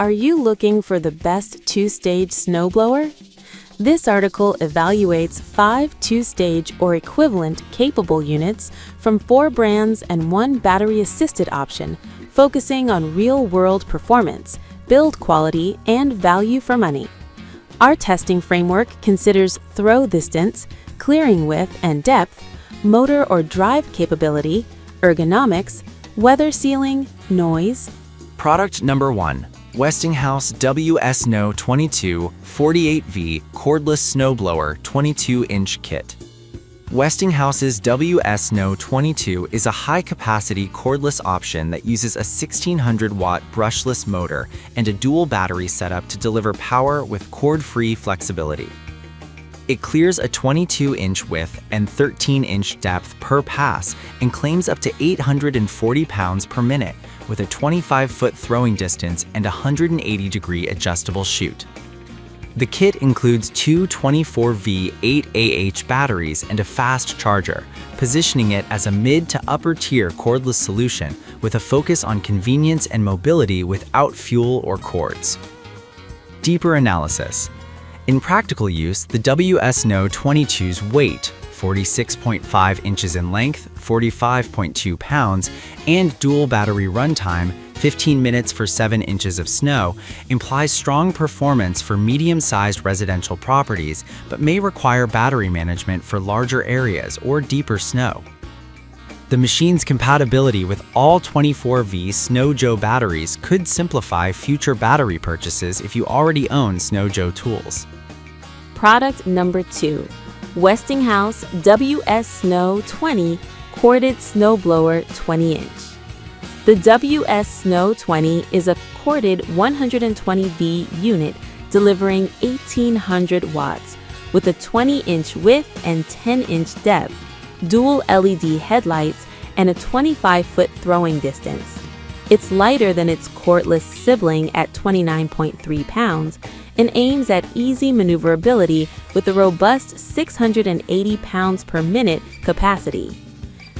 Are you looking for the best two-stage snowblower? This article evaluates 5 two-stage or equivalent capable units from 4 brands and 1 battery-assisted option, focusing on real-world performance, build quality, and value for money. Our testing framework considers throw distance, clearing width and depth, motor or drive capability, ergonomics, weather sealing, noise. Product number 1. Westinghouse WS-NO 22 48V Cordless Snowblower 22-inch Kit. Westinghouse's WS-NO 22 is a high-capacity cordless option that uses a 1600-watt brushless motor and a dual battery setup to deliver power with cord-free flexibility. It clears a 22-inch width and 13-inch depth per pass and claims up to 840 pounds per minute, with a 25-foot throwing distance and a 180-degree adjustable chute. The kit includes 2 24V 8AH batteries and a fast charger, positioning it as a mid to upper tier cordless solution with a focus on convenience and mobility without fuel or cords. Deeper analysis. In practical use, the WS-NO 22's weight, 46.5 inches in length, 45.2 pounds, and dual battery runtime, 15 minutes for 7 inches of snow, implies strong performance for medium-sized residential properties, but may require battery management for larger areas or deeper snow. The machine's compatibility with all 24V Snow Joe batteries could simplify future battery purchases if you already own Snow Joe tools. Product number 2. Westinghouse WS-NO 20 Corded Snowblower 20-inch. The WS-NO 20 is a corded 120V unit delivering 1800 watts with a 20-inch width and 10-inch depth, dual LED headlights, and a 25-foot throwing distance. It's lighter than its cordless sibling at 29.3 pounds and aims at easy maneuverability with a robust 680 pounds per minute capacity.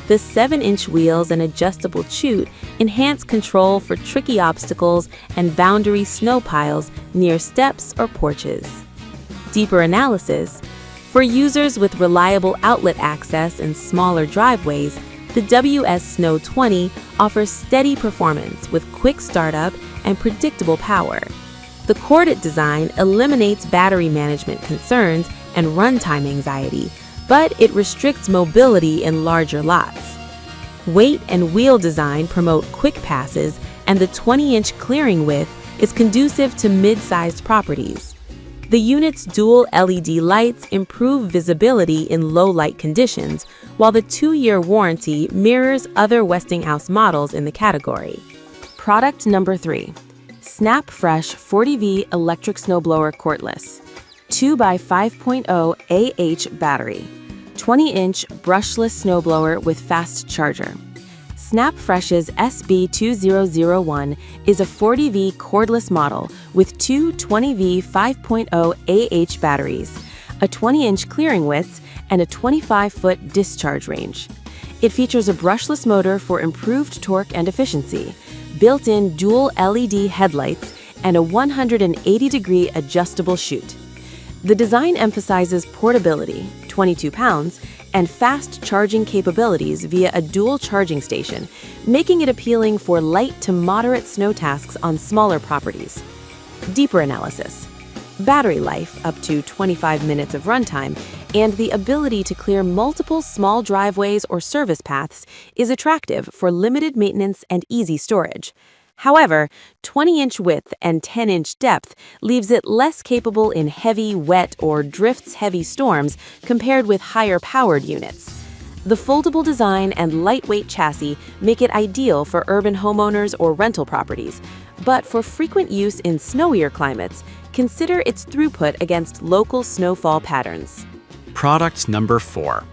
The 7-inch wheels and adjustable chute enhance control for tricky obstacles and boundary snow piles near steps or porches. Deeper analysis. For users with reliable outlet access and smaller driveways, the WS-NO 20 offers steady performance with quick startup and predictable power. The corded design eliminates battery management concerns and runtime anxiety, but it restricts mobility in larger lots. Weight and wheel design promote quick passes, and the 20-inch clearing width is conducive to mid-sized properties. The unit's dual LED lights improve visibility in low-light conditions, while the 2-year warranty mirrors other Westinghouse models in the category. Product number 3. Snap Fresh 40V Electric Snowblower Cordless 2x5.0 AH battery, 20-inch brushless snowblower with fast charger. Snap Fresh's SB2001 is a 40V cordless model with 2 20V 5.0 AH batteries, a 20-inch clearing width, and a 25-foot discharge range. It features a brushless motor for improved torque and efficiency, built-in dual LED headlights, and a 180-degree adjustable chute. The design emphasizes portability, 22 pounds, and fast charging capabilities via a dual charging station, making it appealing for light to moderate snow tasks on smaller properties. Deeper analysis. Battery life, up to 25 minutes of runtime, and the ability to clear multiple small driveways or service paths is attractive for limited maintenance and easy storage. However, 20-inch width and 10-inch depth leaves it less capable in heavy, wet, or drifts-heavy storms compared with higher-powered units. The foldable design and lightweight chassis make it ideal for urban homeowners or rental properties, but for frequent use in snowier climates, consider its throughput against local snowfall patterns. Product number 4.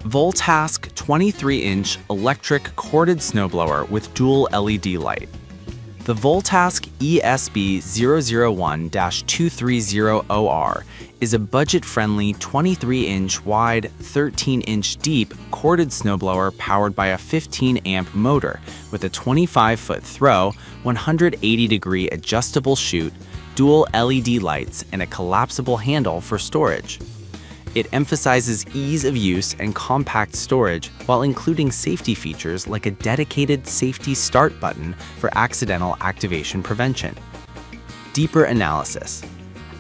Voltask 23-inch electric corded snowblower with dual LED light. The Voltask ESB001-230OR is a budget-friendly 23-inch wide, 13-inch deep corded snowblower powered by a 15-amp motor with a 25-foot throw, 180-degree adjustable chute, dual LED lights, and a collapsible handle for storage. It emphasizes ease of use and compact storage while including safety features like a dedicated safety start button for accidental activation prevention. Deeper analysis.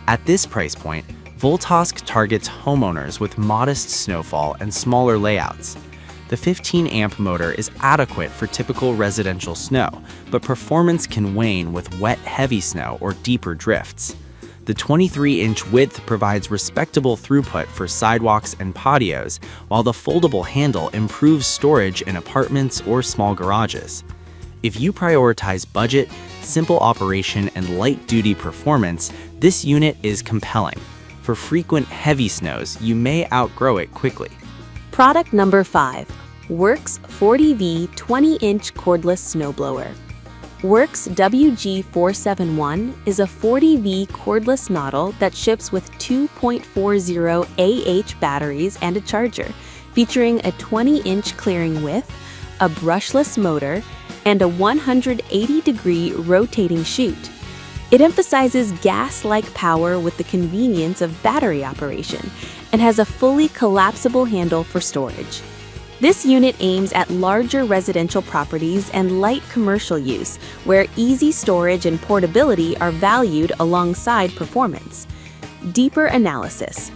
At this price point, Voltask targets homeowners with modest snowfall and smaller layouts. The 15-amp motor is adequate for typical residential snow, but performance can wane with wet, heavy snow or deeper drifts. The 23-inch width provides respectable throughput for sidewalks and patios, while the foldable handle improves storage in apartments or small garages. If you prioritize budget, simple operation, and light-duty performance, this unit is compelling. For frequent heavy snows, you may outgrow it quickly. Product number 5. Works 40V 20-inch cordless snowblower. Works WG471 is a 40V cordless model that ships with 2.40 Ah batteries and a charger, featuring a 20-inch clearing width, a brushless motor, and a 180-degree rotating chute. It emphasizes gas-like power with the convenience of battery operation and has a fully collapsible handle for storage. This unit aims at larger residential properties and light commercial use, where easy storage and portability are valued alongside performance. Deeper analysis.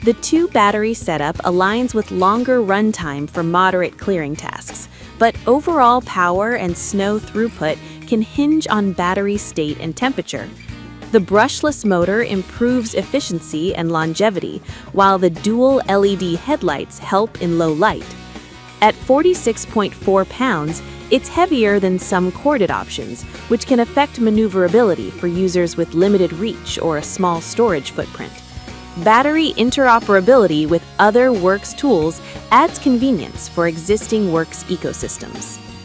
The 2-battery setup aligns with longer runtime for moderate clearing tasks, but overall power and snow throughput can hinge on battery state and temperature. The brushless motor improves efficiency and longevity, while the dual LED headlights help in low light. At 46.4 pounds, it's heavier than some corded options, which can affect maneuverability for users with limited reach or a small storage footprint. Battery interoperability with other Works tools adds convenience for existing Works ecosystems.